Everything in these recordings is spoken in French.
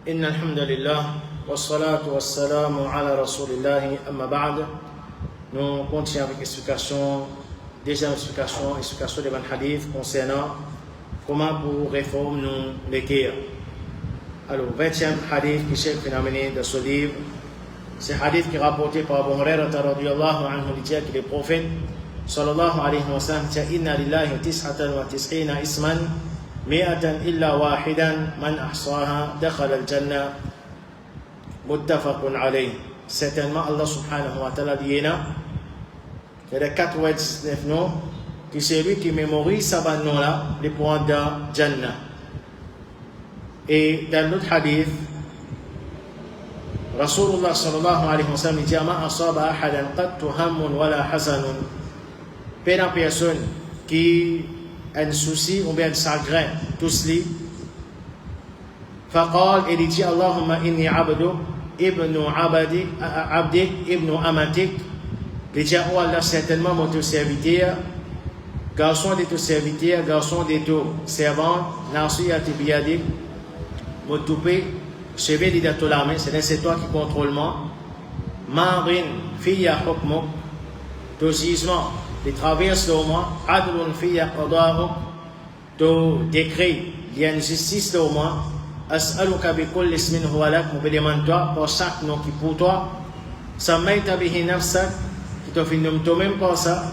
إن الحمد لله والصلاة والسلام على رسول الله أما بعد. Nous continuons avec l'explication, deuxième explication de Ban Hadith concernant comment pour réformer nous l'équerre. Alors, 20e hadith qui Cheikh a amené de ce livre, c'est hadith qui est rapporté par Abu Hurairah radiyallahu anhu, il dit que le prophète sallallahu alayhi wa sallam dit inna lillahi tis'atan wa tis'ina isman mi'atan illa wahidan man ahsaha dakhala al-jannah muttafaqun alayh. Certainement Allah subhanahu wa ta'ala dit il y a 99 noms qui c'est lui qui mémorise ça nom là les points de Jannah. Et dans l'autre hadith Rasulullah sallallahu alayhi wa sallam dit ma asaba ahadan qattu hammun wala hasanun. Pena personne qui a un souci ou bien un chagrin tous les فقال il dit Allahumma inni abdu ibnu abdik ibnu amatik. Il dit oh Allah certainement mon serviteur, garçon de ton serviteur, garçon de ton servant, nasiyati biyadik, mon toupé, cheveux de ton main, c'est toi qui contrôle moi. Marin fiya hukmuk, ton jugement, les traverses de moi, adlun fiya qada'uk, ton décret, il y a une justice de moi. As'aluka bi kulli ismin huwa lak, me demande toi pour chaque nom qui pour toi. Sammayta bihi nafsak, qui te fait nommer toi-même pour ça.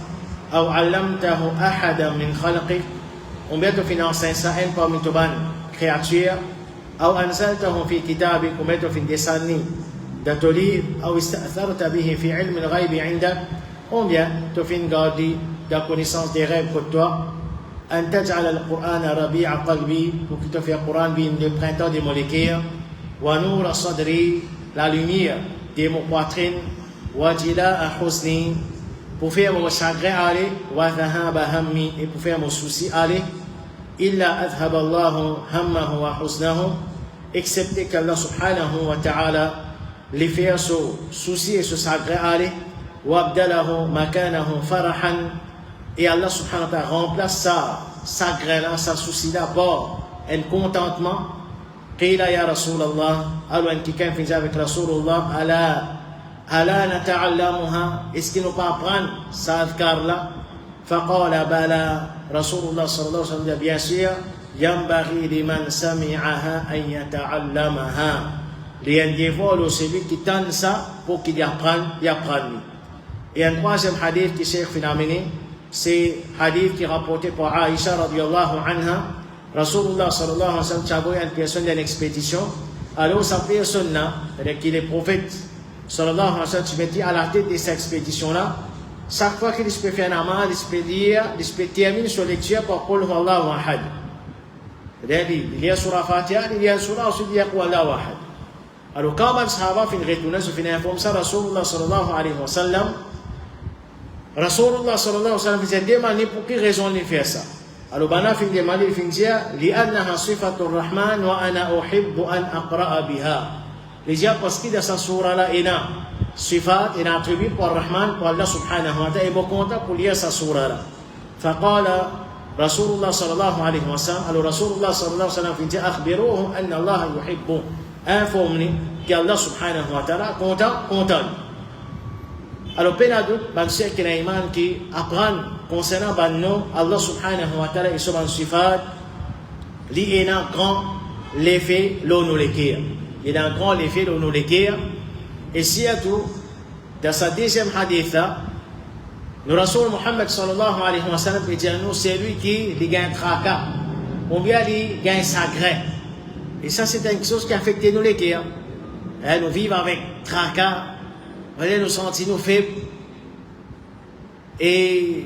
Ou allamtahu ahadan min khalqik, ou bien te financer ça un parmi tes créatures. Ou anzaltahu fi kitabik, ou bien te fin descendre dans ton livre. Ou ista'tharta bihi fi ilm al-ghayb 'indak, ou bien te fin garder la connaissance des rêves pour toi. أن تجعل القرآن ربيع قلبي, pour que tu fasses le Coran le printemps de mon cœur, ونور صدري, la lumière de mon poitrine, وجلاء حزني, pour faire mon chagrin aller, وذهاب همي, et pour faire mon souci aller, إلا أذهب الله همه وحزنه, excepté qu'Allah subhanahu wa ta'ala les fait ce souci et ce chagrin aller, وابدله مكانه فرحا, et Allah subhanahu wa ta'ala remplace ça, sa graine, sa souci là par un contentement. Qila ya Rasulallah, alors un quelqu'un finit avec Rasulullah, ala nata'allamuha, est-ce qu'il nous peut apprendre ça adhkar là? Faqala bala, Rasulullah sallallahu alayhi wa sallam, bien sûr, yambaghi liman sami'aha an yata'allamaha. Les individus, celui qui tente ça pour qu'il y apprenne. Et un troisième hadith qui Cheikh a amené, c'est hadith qui est rapporté par Aïcha radiyallahu anha. Rasulullah sallallahu alayhi wa sallam a envoyé une personne d'une expédition. Alors sa personne là, c'est-à-dire qu'il est prophète sallallahu alayhi wa sallam, tu mettais à la tête de cette expédition là. Chaque fois qu'il se peut faire un amal, il se peut terminer sur lecture par Qul huwallahu ahad. C'est-à-dire il y a sur la Fatiha, il y a sur la ensuite il y a Qul huwallahu ahad. Alors quand les sahaba fin retourner, se finit informer ça Rasulullah sallallahu alayhi wa sallam. Rasulullah sallallahu alayhi wa sallam faisait demander pour quelle raison il fait ça. Alors, bana fin demander, il fin dire, li'annaha sifatur rahman wa ana uhibbu an aqra'a biha. Il dit parce qu'il y a cette sourate-là, il y a sifat, il y a attribut pour Rahman, pour Allah subhanahu wa ta'ala, et bon content pour lire cette sourate-là. Faqala Rasulullah sallallahu alayhi wa sallam, alors Rasulullah sallallahu alayhi wa sallam fin dire, akhbiruhu anna Allah yuhibbu, informez qu'Allah subhanahu wa ta'ala content. Alors, penadou, ban cheikh na iman qui apprend concernant ban nom Allah subhanahu wa ta'ala et son sifat, li ena grand l'effet l'onu lekir. Il a un grand effet l'onu lekir. Et si à tout, dans sa deuxième hadith, le Rasul Muhammad sallallahu alayhi wa sallam dit à nous, c'est lui qui gagne tracas, ou bien il gagne chagrin. Et ça, c'est quelque chose qui affecte nous lekir. Nous vivons avec tracas. Nous sentir nous faibles et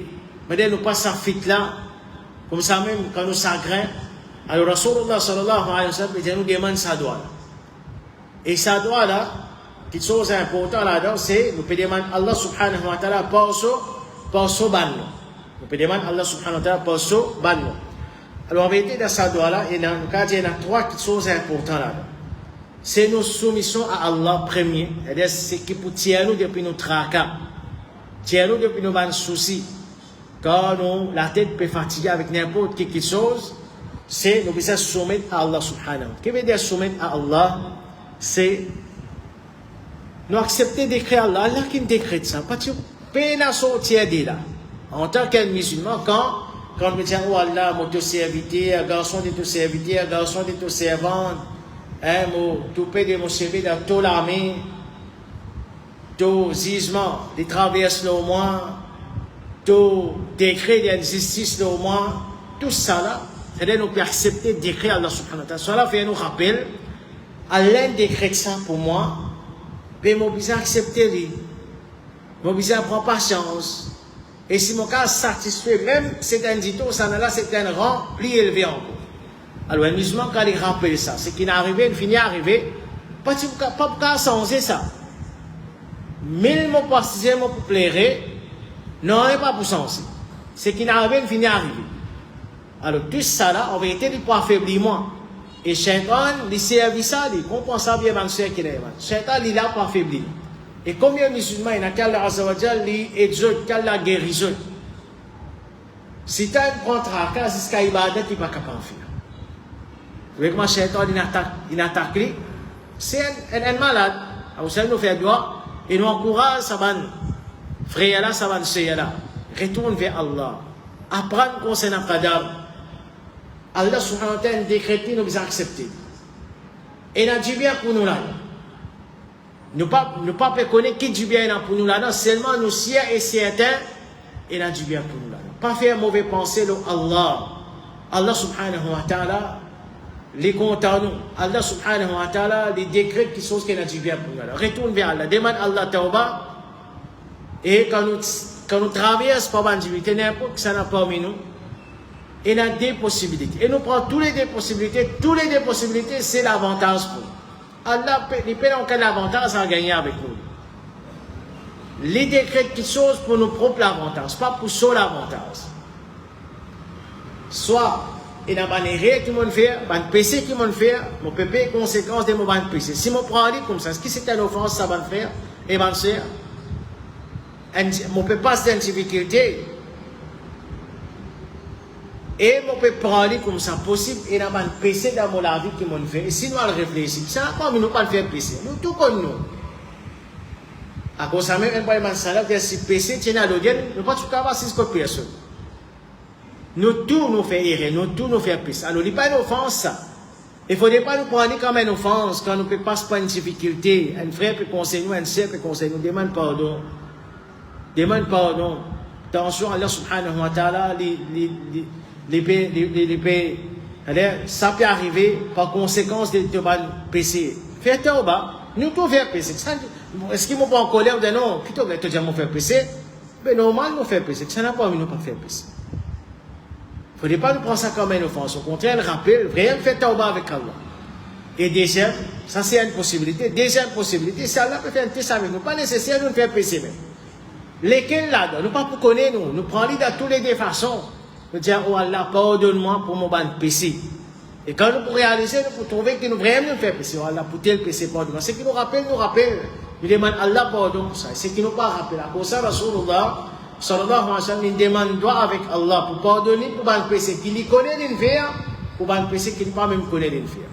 nous passons à fit là comme ça même quand nous chagrin. Alors Rasulullah sallallahu alayhi wa sallam nous demande ça doit et ça doit là quelque chose important là-dedans c'est nous pouvons demander Allah subhanahu wa ta'ala pour ce ban nous pouvons demander Allah subhanahu wa ta'ala pour ce ban. Alors en vérité dans ça doit là il y a trois choses importantes là-dedans. C'est nos soumissions à Allah premier, c'est-à-dire c'est qui pour tirer nous depuis nos tracas, tirer nous depuis nos soucis. Quand la tête peut fatiguer avec n'importe quelle chose, c'est nous besoin soumettre à Allah subhanahu. Qu'est-ce que veut dire soumettre à Allah? C'est nous accepter décret Allah. Allah qui décrète ça. Pas tu peux sortir de là. En tant que musulman, quand nous disons, oh Allah, mon te serviteur, garçon de te serviteur, garçon de te servante, tout peut de mon serviteur dans toute l'armée, tout jugement, des traverses au moins, tout décret de justice au moins, tout ça là, c'est-à-dire nous pouvons accepter le décret Allah subhanahu wa ta'ala. Cela fait nous rappeler, Allah décrète ça pour moi, mais je besoin accepter, je besoin prendre patience. Et si mon cas satisfait, même c'est un dito, ça là, c'est un rang plus élevé encore. Alors, un musulman, quand il rappelle ça, c'est qu'il est arrivé, il finit d'arriver, pas pour changer ça. 1000 mots pour 6 mots pour plaire, non, pas pour changer. C'est qu'il est arrivé, il finit d'arriver. Alors, tout ça là, en vérité, il peut affaiblir moi. Et Shaitan, il servi ça, il comprend ça bien, ma soeur qui est là. Shaitan, il a pas affaibli. Et combien de musulmans, il y a qu'Allah Azzawajal, il exauce, qu'Allah guérison. Si tu as un contrat, quand c'est ibadat, tu ne peux pas faire. Vous voyez comment Shaitan, il attaque lui. C'est un malade. Alors, ça nous fait droit. Et nous encourage, ça va, frère là, ça va, sœur là. Retourne vers Allah. Apprendre concernant Qadar. Allah subhanahu wa ta'ala décrété, nous devons accepter. Et il a dit bien pour nous là. Nous ne pas connaître qui dit bien pour nous là, seulement nous siens et certains, il a dit bien pour nous là. Pas faire mauvais penser le Allah. Allah subhanahu wa ta'ala, les comptes à nous. Allah subhanahu wa ta'ala, les décrets qui sont ce qu'il a dit bien pour nous là. Retourne vers Allah, demande Allah tauba. Et quand nous traversons par bandivité, n'importe qui ça n'a pas mis nous, il y a des possibilités. Et nous prenons toutes les deux possibilités. Toutes les deux possibilités, c'est l'avantage pour nous. Allah, il peut donc un avantage à gagner avec nous. Les décrets qui sont pour nos propres avantages, pas pour seul avantage. Soit, il y a un erreur qui m'ont fait, un péché qui m'ont fait, mon pépé conséquence de mon péché. Si mon prend comme ça, est-ce que c'est une offense, ça va le faire? Et va le faire. Mon pépé passe dans une difficulté. Et mon peut prendre comme ça possible, et il y a un péché dans mon vie qui m'ont fait. Et si nous allons réfléchir, ça n'a pas nous pas faire péché. Nous tout comme nous. À cause de ça, même pas un salaire, si péché tient à l'audience, nous ne pouvons pas avoir 6 personnes. Nous tous nous faisons erreur, nous tous nous faisons péché. Alors, il n'y a pas d'offense ça. Il ne faudrait pas nous prendre comme une offense quand nous ne passons pas une difficulté. Un frère peut conseiller nous, un sœur peut conseiller nous, demande pardon. Demande pardon. Attention, Allah subhanahu wa ta'ala, ça peut arriver par conséquence de ton péché. Fais tauba, nous tous faisons péché. Est-ce qu'ils m'ont pas en colère ou non? Plutôt que de dire qu'on fait péché, mais normal nous fait péché. Ça n'a pas envie de nous pas faire péché. Il ne faudrait pas nous prendre ça comme une offense. Au contraire, le rappel, vraiment faire tauba avec Allah. Et deuxième, ça c'est une possibilité. Deuxième possibilité, c'est Allah peut faire un test avec nous. Pas nécessaire de nous faire péché même. Lesquels là, nous pas pour connaître nous. Nous prenons de toutes les deux façons. Nous disons, oh Allah, pardonne-moi pour mon péché. Et quand nous pour réaliser, nous pour trouver que nous vraiment nous faisons péché. Oh Allah, pour tel péché, pardonne-moi. Ce qui nous rappelle, nous rappelle. Nous demandons Allah pardon pour ça. Ce qui nous pas rappelle. À cause de ça, Rasulullah, sallallahu alayhi wa sallam, il demande droit avec Allah pour pardonner pour mon péché qu'il connaît d'une faire, pour mon péché qu'il pas même connaît d'une faire.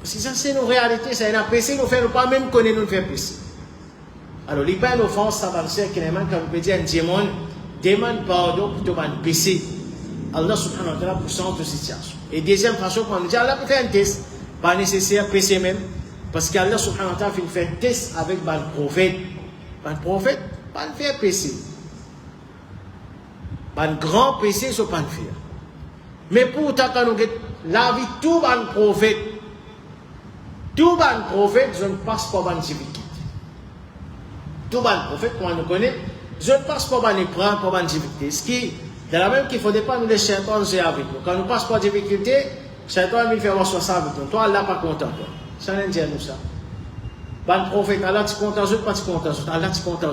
Parce que ça, c'est nos réalités. Ça, il y a un péché, nous faisons pas même connaître nous faire péché. Alors, il n'y a pas d'offense, ça va le faire, quand vous pouvez dire un démon, demande pardon pour ton péché. Allah subhanahu wa ta'ala pour changer de situation. Et deuxième façon, quand on dit Allah peut faire un test, pas nécessaire péché même, parce qu'Allah subhanahu wa ta'ala fait un test avec le prophète. Le prophète, pas le faire péché. Pas le grand péché, il ne faut pas le faire. Mais pourtant, quand on dit la vie, tout le prophète, je ne passe pas dans difficulté. Tout le prophète, comment nous connaît, je ne passe pas dans l'épreuve, pas dans difficulté. Ce qui, de la même qu'il ne faudrait pas nous laisser jouer avec nous. Quand nous passe pas de difficulté, Shaitan il fait voir ça avec nous. Toi, Allah pas content. Ça n'est pas nous ça. Le prophète, Allah tu content, pas tu content, Allah tu content.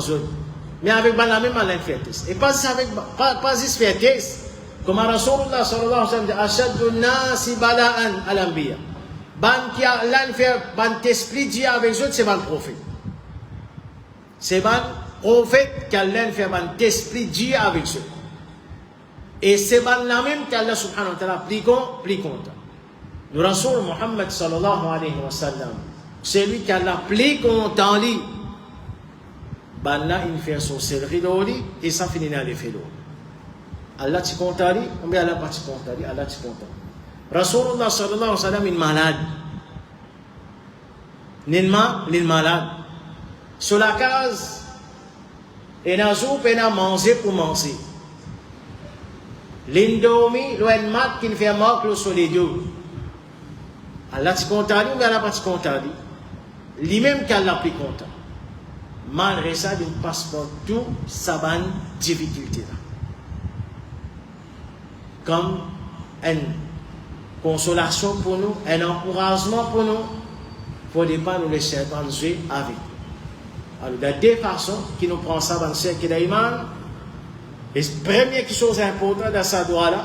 Mais avec la même Allah fait test. Et pas juste faire test. Comme Rasulullah sallallahu alayhi wa sallam dit, Ashaddu nasi bala'an al-anbiya. Ban qui a l'un fait, ban t'esprit dit avec eux, c'est ban le prophète. C'est ban prophète qui a l'un fait, ban t'esprit dit avec eux. Et c'est la même qu'Allah subhanahu wa ta'ala plus content. Le Rasoul Muhammad sallallahu alayhi wa sallam, c'est lui qui a la plus content lui. Ben là, il fait son céleri d'oli et ça finit dans les félos. Allah t'y content lui, mais Allah pas t'y content lui, Allah t'y content. Rasulullah sallallahu alayhi wa sallam est malade. Il est malade. Sur la case, il a soupe et il a mangé pour manger. L'indomie, l'ouenmat qui fait marque sur les deux. Allah t'y content lui, mais Allah pas t'y content lui. Lui-même qu'Allah plus content. Malgré ça, il passe par tout sa bonne difficulté là. Comme une consolation pour nous, un encouragement pour nous, pour ne pas nous laisser jouer avec. Alors, il y a deux façons qui nous prennent ça dans le cercle d'Aïman. Et la première chose importante dans ce droit-là,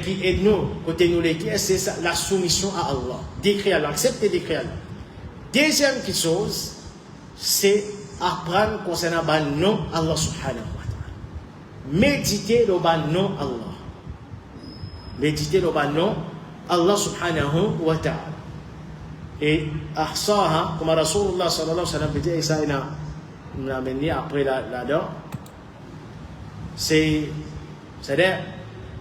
qui aide nous, côté nous l'équipe, c'est la soumission à Allah. D'écrire Allah, accepter d'écrire Allah. Deuxième chose, c'est apprendre concernant le nom Allah subhanahu wa ta'ala. Méditer le nom Allah. Méditer le nom Allah subhanahu wa ta'ala. Et ahsaha, comme Rasulullah sallallahu alayhi wa sallam dit, et ça il a amené après là-dedans, c'est-à-dire,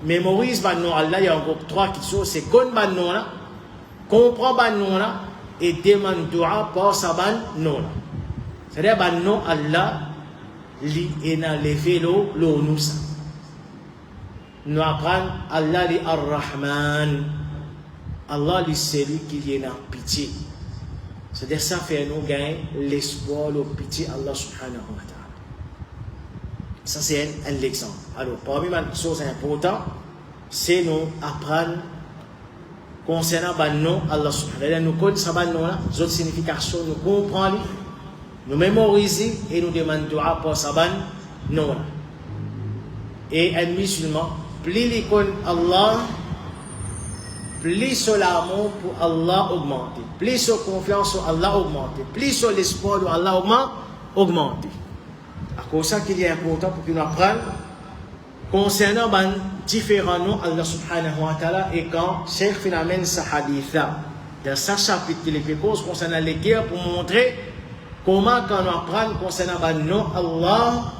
mémorise le nom Allah, il y a encore trois choses, c'est connaître le nom là, comprendre le nom là, et demander dua pour sa nom là. C'est-à-dire, le nom Allah, il a levé l'eau nous. Nous apprenons Allah li Ar-Rahman. Allah li celui qui est en pitié. C'est-à-dire, ça fait nous gagner l'espoir, le pitié Allah subhanahu wa ta'ala. Ça, c'est un exemple. Alors, parmi les choses importantes, c'est nous apprendre concernant le nom Allah subhanahu wa ta'ala. Nous connaissons ce nom là, d'autres significations, nous comprenons. Nous mémorisons et nous demandons dua pour saban non. Et un musulman, plus il connaît Allah, plus son amour pour Allah augmente, plus sa confiance en Allah augmente, plus son espoir de Allah augmente. À cause de ça qu'il est important pour que nous apprenions concernant les différents noms Allah subhanahu wa ta'ala. Et quand Cheikh Finamène sa hadith là, dans sa chapitre qui les causes concernant les guerres pour montrer comment quand on apprend concernant le nom Allah,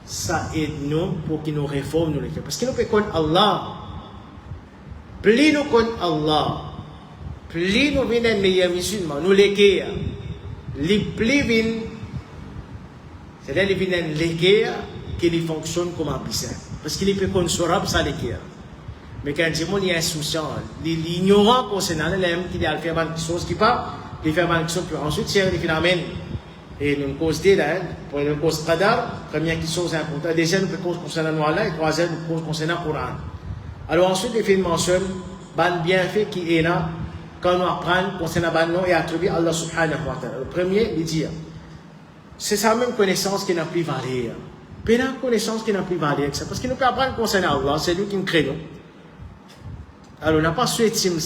ça aide nous pour qu'il nous réforme nous les cœurs. Parce que nous pouvons connaître Allah. Plus nous connaissons Allah, plus nous venons meilleurs musulmans, nous les cœurs. Les plus viennent, c'est-à-dire les viennent les cœurs qui fonctionnent comme un puissant. Parce qu'il peut connaître ça les cœurs. Mais quand il y a insouciant, l'ignorant concernant l'homme qui a fait des choses qui parlent, il fait des choses plus ensuite, c'est les phénomènes. Et nous cause là, pour une cause qadar, première chose importante, deuxième cause concernant Allah, et troisième cause concernant le Coran. Alors ensuite, il fait une mention, ban bienfait qui est là, quand on apprend concernant le nom et attribuer Allah subhanahu wa ta'ala. Le premier, il dit, c'est sa même connaissance qui n'a plus valeur. Puis la connaissance qui n'a plus valeur, parce qu'il nous peut apprendre concernant Allah, c'est lui qui nous crée nous. Alors on n'a pas sous-estimé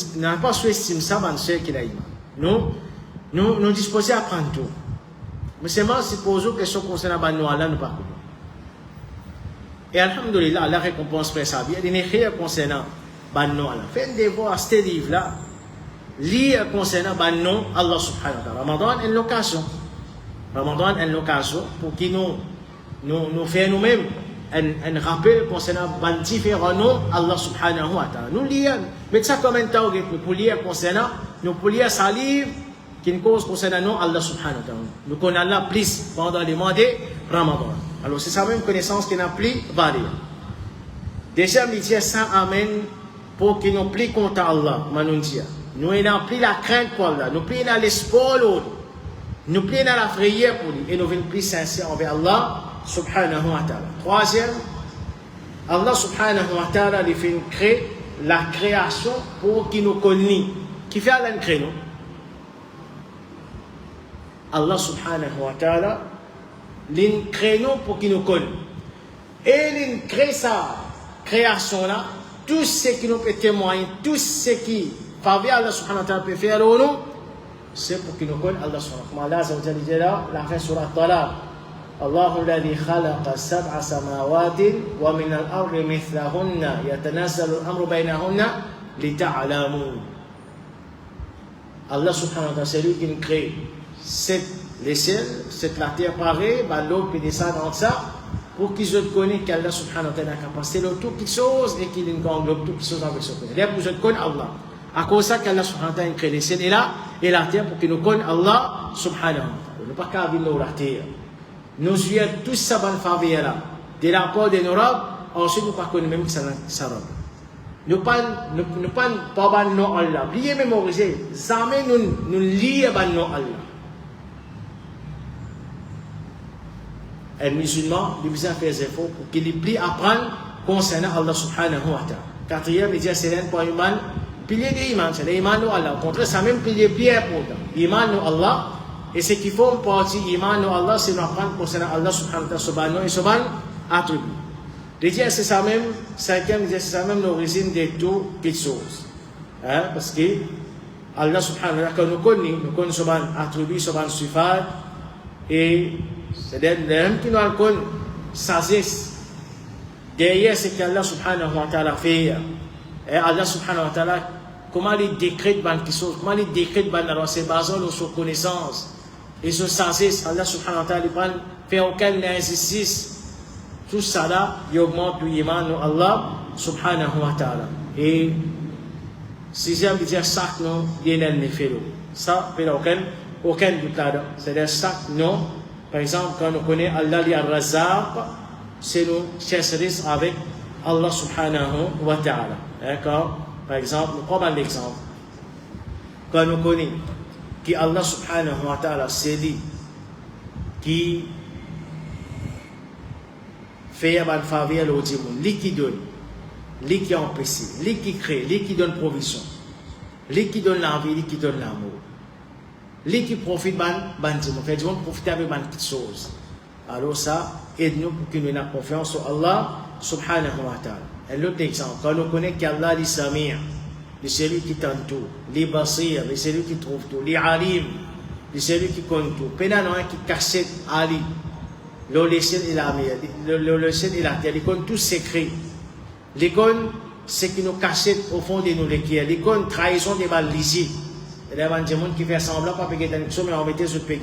ça, dans ce qu'il a eu. Nous disposons à apprendre tout. Mais c'est moi, supposons que ce concernant le nom Allah, nous pas. Et alhamdulillah, Allah récompense fait ça bien. Il y a rien concernant le nom Allah. Faites des devoirs à ce livre-là. Lire concernant le nom Allah subhanahu wa ta'ala. Ramadan est une location. Ramadan est une location pour qu'il nous fait nous-mêmes un rappel concernant les différents noms Allah subhanahu wa ta'ala. Nous lisons, mais ça comme un temps pour lire concernant, nous pour lire sa livre qui nous cause concernant nom Allah subhanahu wa ta'ala. Nous connaissons Allah plus pendant les mois de Ramadan. Alors c'est sa même connaissance qui n'a plus valeur. Déjà, nous disons ça amène pour qu'il nous plus contre Allah. Nous n'avons plus la crainte pour Allah, nous plus dans l'espoir l'autre. Nous prions dans la prière pour lui et nous venons plus sincères envers Allah subhanahu wa ta'ala. Troisième, Allah subhanahu wa ta'ala il fait créer la création pour qu'il nous connaisse. Qui fait Allah créer nous? Allah subhanahu wa ta'ala il crée nous pour qu'il nous connaisse. Et il crée sa création là, tout ce qui nous peut témoigner, tout ce qui faveur Allah subhanahu wa ta'ala peut faire nous. C'est pour qu'il nous connaisse Allah subhanahu wa ta'ala. Allah dit là, la fin sur la talaq. الله الذي خلق 7 سماوات ومن الأرض مثلهن يتنزل الأمر بينهن لتعلموا. Allah subhanahu wa ta'ala, c'est lui qui nous crée les ciels, la terre pareille, l'eau qui descend dans ça, pour qu'ils se connaissent qu'Allah subhanahu wa ta'ala a capacité de toutes les choses et qu'il englobe toutes les choses avec ce qu'on est. Pour que connaissent Allah. À cause de ça qu'Allah subhanahu wa ta'ala a créé les ciels et la terre pour qu'ils nous connaissent Allah subhanahu wa ta'ala. Nous ne pas qu'à vivre la terre. Nous y avons tous ça bonne faveur là. De la part de nos robes, ensuite nous ne pas connaître même que ça robe. Nous ne pas non Allah. Oubliez mémoriser. Jamais nous lions non Allah. Un musulman, il besoin faire des efforts pour qu'il puisse apprendre concernant Allah subhanahu wa ta'ala. Quatrième, il dit c'est un point humain. Pilier de l'iman, c'est l'iman de Allah. Au contraire, ça même pilier bien important. L'iman de Allah. Et ce qui font partie l'iman de Allah, c'est d'apprendre concernant Allah subhanahu wa ta'ala et son attribut. Il dit c'est ça même, cinquième, il dit c'est ça même l'origine de toutes les choses. Hein? Parce que Allah subhanahu wa ta'ala, quand nous connaissons son attribut, son sifat, et c'est-à-dire, les qui nous connaissent, sagesse. Derrière ce qu'Allah subhanahu wa ta'ala fait, et Allah subhanahu wa ta'ala, comment il décrète quelque chose, comment il décrète c'est basé sur sa connaissance et sur sagesse. Allah subhanahu wa ta'ala, il ne fait aucun exercice. Tout ça là, il augmente l'iman de Allah subhanahu wa ta'ala. Et sixième, il dit ça, non, il y a un effet. Ça, il n'y a aucun doute là-dedans. C'est-à-dire ça, non. Par exemple, quand on connaît Allah al-Razzaq, c'est nous chercherons avec Allah subhanahu wa ta'ala. D'accord? Par exemple, nous prenons l'exemple. Quand nous connaissons que Allah subhanahu wa ta'ala, c'est lui qui fait un faveur au monde, lui qui donne, lui qui empêche, lui qui crée, lui qui donne provision, lui qui donne la vie, lui qui donne l'amour. Lui qui profite de ce monde, fait du monde profiter avec petites choses. Alors ça, aide-nous pour que nous ayons confiance en Allah subhanahu wa ta'ala. Un autre exemple, quand nous connaissons qu'Allah est Samir, c'est lui qui tente tout, les Basir, c'est lui qui trouve tout, les Alim, c'est lui qui compte tout. Pénal qui casse Ali, le ciel et la mer, le ciel et la terre, il compte tous secrets. Les compte ce qui nous cache au fond de nous, les compte trahison des balles lisibles. Il y a des gens qui font semblant pas payer dans mais on mettait sur le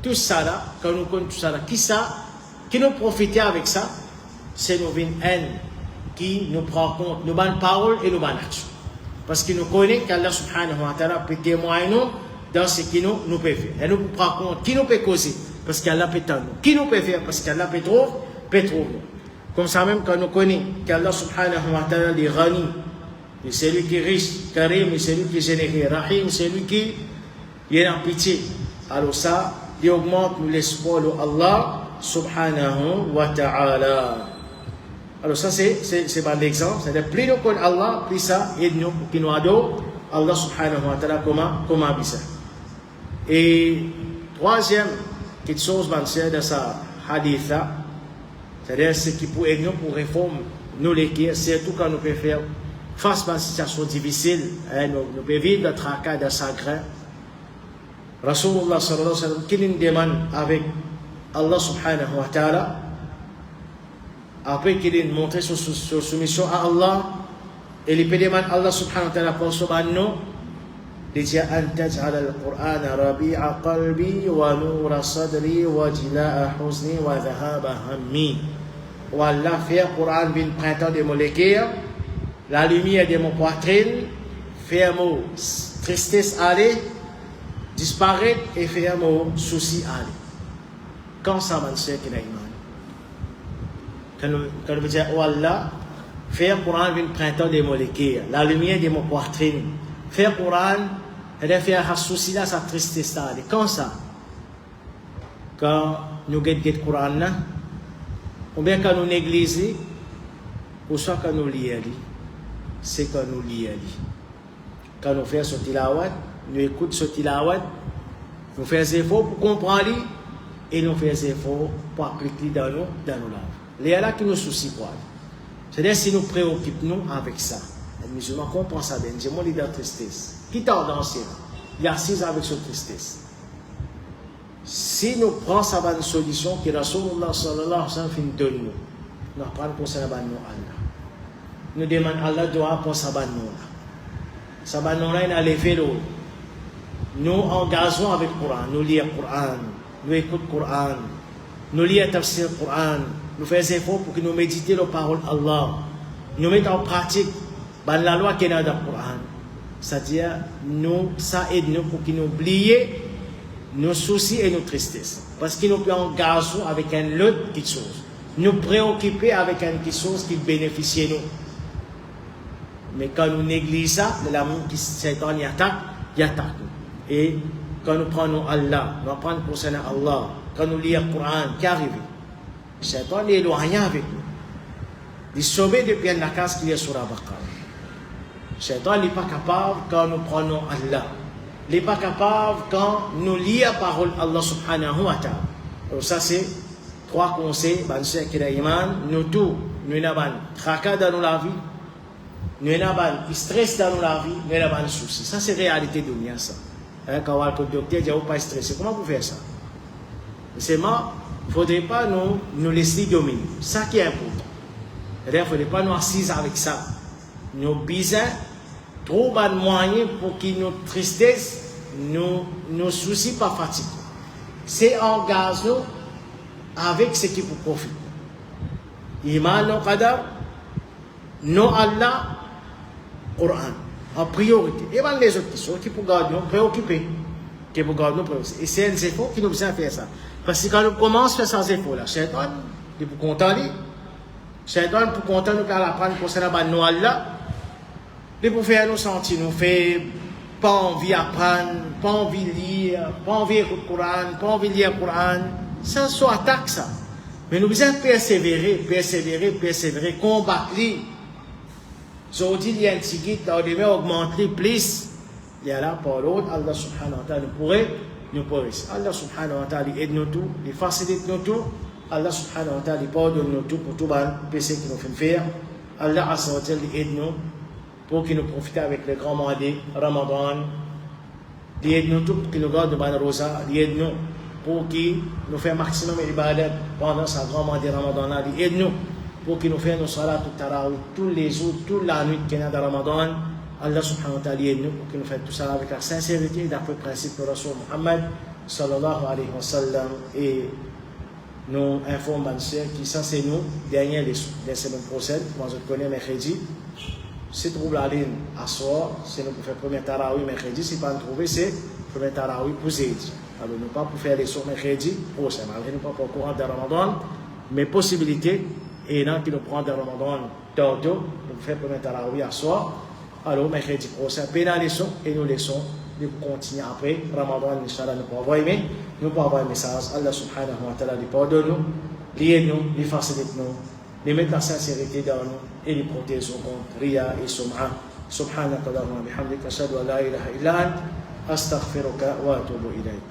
tout ça là, quand nous connaissons tout ça là, qui nous profite avec ça, c'est nos haine qui nous prend compte, nous bonnes paroles et nous bonnes actions. Parce que nous connaissons qu'Allah subhanahu wa ta'ala peut témoigner nous dans ce qui nous peut faire. Et nous prenons compte qui nous peut causer, parce qu'Allah peut tendre. Qui nous peut faire, parce qu'Allah peut trouver. Comme ça même quand nous connaissons qu'Allah subhanahu wa ta'ala est Rani, c'est lui qui est riche, Karim, c'est lui qui est généreux, Rahim, c'est lui qui est en pitié. Alors ça, il augmente l'espoir de Allah subhanahu wa ta'ala. Alors ça c'est pas l'exemple, c'est-à-dire plus nous connaissons Allah, plus ça aide-nous pour qu'il nous adore Allah subhanahu wa ta'ala comment ça. Et troisième quelque chose dans sa hadith, c'est-à-dire ce qui peut aider nous pour réformer nous l'équilibre, surtout quand nous pouvons faire face à une situation difficile, nous pouvons vivre le tracas de sacré. Rasulullah sallallahu alayhi wa sallam, qui nous demande avec Allah subhanahu wa ta'ala, après qu'il nous montre sa soumission à Allah, et il peut demander à Allah subhanahu wa ta'ala pour son nom, il dit أن تجعل القرآن ربيع قلبي ونور صدري وجلاء حزني وذهاب همي. Allah fait le Coran bin printemps de mon cœur, la lumière de mon poitrine, faire mon tristesse aller, disparaître et faire mon souci aller. Quand ça va se faire qu'il a iman. Quand on veut dire oh Allah, faire le Coran bin printemps de mon cœur, la lumière de mon poitrine, faire le Coran et faire souci là, sa tristesse aller. Quand ça? Quand nous guettons le Coran là, ou bien quand nous négligons, ou soit quand nous lisons, c'est quand nous lisons. Quand nous faisons ce tilawat, nous écoutons ce tilawat, nous faisons des efforts pour comprendre et nous faisons des efforts pour appliquer dans nos lives. Les là qui nous soucient quoi. C'est-à-dire si nous préoccupons avec ça, les musulmans comprennent ça bien. J'ai mon leader tristesse. Qui t'a dansé? Il assise avec cette tristesse. si nous prenons sa bonne solution que Rasulullah sallallahu alayhi wa sallam finit de nous, nous apprenons pour sa bonne nous Allah. Nous demandons Allah doit pour sa bonne nous. Sa bonne nous là, il a levé l'eau. Nous engageons avec le Coran, nous lisons le Coran, nous écoutons le Coran, nous lisons le tafsir du Coran, nous faisons efforts pour que nous méditions les paroles d'Allah, nous mettons en pratique la loi qui est dans le Coran. C'est-à-dire, ça aide nous pour que nous oublions nos soucis et nos tristesses. Parce que nous pouvons engager avec une autre petite chose. Nous préoccuper avec une petite chose qui bénéficie de nous. Mais quand nous négligeons ça, l'amour qui Satan y attaque nous. Et quand nous prenons Allah, nous apprenons pour ça Allah, quand nous lisons le Coran, qui arrive, Satan est éloigné avec nous. Il sauver depuis la case qui est sur la Baqara. Satan n'est pas capable quand nous prenons Allah. Il n'est pas capable quand nous lisons la parole d'Allah subhanahu wa ta'ala. Donc ça c'est 3 conseils, nous tous, nous avons tracas dans la vie, nous avons stress dans la vie, nous avons soucis. Ça c'est la réalité de l'dunia ça. Quand le docteur dit pas stressé, comment vous faites ça? C'est moi, il ne faudrait pas nous laisser dominer. Ça qui est important. Il ne faudrait pas nous assiser avec ça. Nous besoin trouver un moyen pour que nos tristesses, nos soucis pas fatiguent. C'est engagé avec ce qui vous profite. Iman no qadar, no Allah, Coran. En priorité. Et bien les autres questions qui pour garder nous préoccupés. Qui pour garder nous préoccupés. Et c'est un effort qui nous besoin faire ça. Parce que quand nous commençons à faire ces efforts-là, Shaitan, il est pour content. Shaitan pour content nous faire apprendre pour ça nous Allah. Il pour faire nous sentir, nous fait pas envie d'apprendre, pas envie de lire, pas envie d'écouter le Coran, pas envie de lire le Coran. Ça soit attaque ça. Mais nous devons persévérer, combattre. Aujourd'hui, il y a un petit guide, on devait augmenter plus. Il y a là, par l'autre, Allah subhanahu wa ta'ala nous pourrait. Allah subhanahu wa ta'ala aide nous tous, il facilite nous tous. Allah subhanahu wa ta'ala pardonne nous tous pour tout le péché qui nous fait faire. Allah azza wa jalla aide nous pour qu'il nous profite avec le grand mois de Ramadan. Il aide nous tous pour qu'il nous garde de bonne rosa. Il aide nous pour qu'il nous fasse un maximum d'ibadat pendant ce grand mois de Ramadan. Il aide nous pour qu'il nous fasse nos salats tout tarawih tous les jours, toute la nuit qu'il y a dans Ramadan. Allah subhanahu wa ta'ala aide nous pour qu'il nous fasse tout ça avec la sincérité d'après le principe de Rasul Muhammad sallallahu alayhi wa sallam. Et nous informons qui ça c'est nous, dernière leçon de la semaine prochaine. Moi je connais mercredi. Si tu trouves la ligne à soir, c'est nous pour faire premier tarawih mercredi. Si pas nous trouver, c'est premier tarawih pour jeudi. Alors nous pas pour faire les soirs mercredi prochain. Malgré nous pas pour le courant de Ramadan, mais possibilité, et non qui nous prend de Ramadan tantôt, nous faire premier tarawih à soir. Alors mercredi prochain, pénal la leçon et nous laissons. Nous continuons après Ramadan, Inch'Allah, nous pouvons envoyer, nous pouvons envoyer un message. Allah subhanahu wa ta'ala, il pardonne nous, il nous, il facilite nous. Les mettre la sincérité dans nous et les protéger contre Ria et Sum'a. Subhanaka Allahumma bihamdika ashhadu an la ilaha illa ant astaghfiruka wa atubu ilayk.